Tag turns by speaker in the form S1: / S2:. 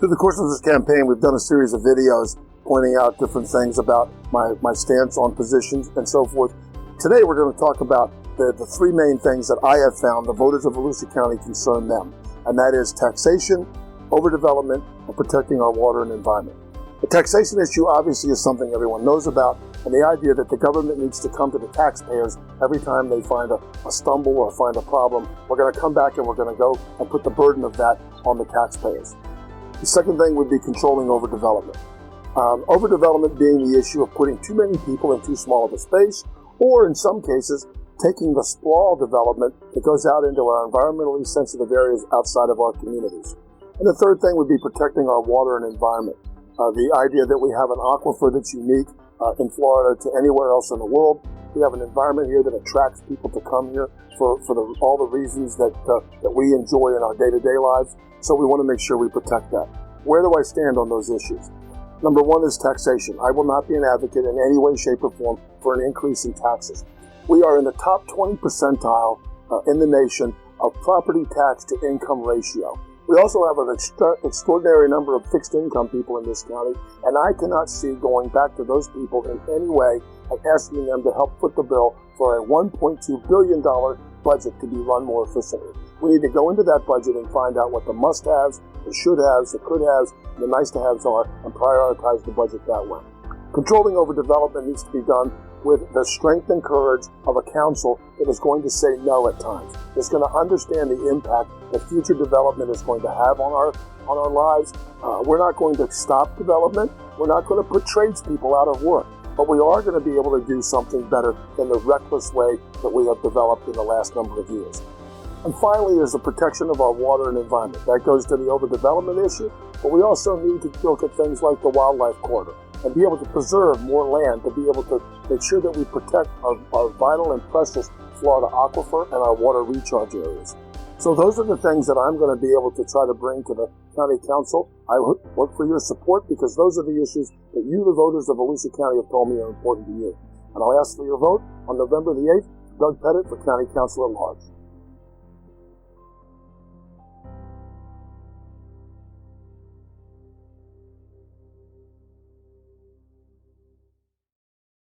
S1: Through the course of this campaign, we've done a series of videos pointing out different things about my stance on positions and so forth. Today, we're going to talk about the three main things that I have found the voters of Volusia County concern them, and that is taxation, overdevelopment, and protecting our water and environment. The taxation issue obviously is something everyone knows about, and the idea that the government needs to come to the taxpayers every time they find a stumble or find a problem. We're going to come back and we're going to go and put the burden of that on the taxpayers. The second thing would be controlling overdevelopment. Overdevelopment being the issue of putting too many people in too small of a space, or in some cases, taking the sprawl development that goes out into our environmentally sensitive areas outside of our communities. And the third thing would be protecting our water and environment. The idea that we have an aquifer that's unique in Florida to anywhere else in the world. We have an environment here that attracts people to come here for all the reasons that we enjoy in our day-to-day lives. So we want to make sure we protect that. Where do I stand on those issues? Number one is taxation. I will not be an advocate in any way, shape, or form for an increase in taxes. We are in the top 20 percentile in the nation of property tax to income ratio. We also have an extraordinary number of fixed income people in this county, and I cannot see going back to those people in any way and asking them to help foot the bill for a $1.2 billion budget to be run more efficiently. We need to go into that budget and find out what the must-haves, the should-haves, the could-haves, and the nice-to-haves are, and prioritize the budget that way. Controlling overdevelopment needs to be done with the strength and courage of a council that is going to say no at times. It's going to understand the impact that future development is going to have on our lives. We're not going to stop development. We're not going to put tradespeople out of work. But we are going to be able to do something better than the reckless way that we have developed in the last number of years. And finally, there's the protection of our water and environment. That goes to the overdevelopment issue, but we also need to look at things like the wildlife corridor and be able to preserve more land to be able to make sure that we protect our vital and precious Florida aquifer and our water recharge areas. So those are the things that I'm going to be able to try to bring to the county council. I work for your support because those are the issues that you, the voters of Volusia County, have told me are important to you. And I'll ask for your vote on November the 8th, Doug Pettit for County Council at Large.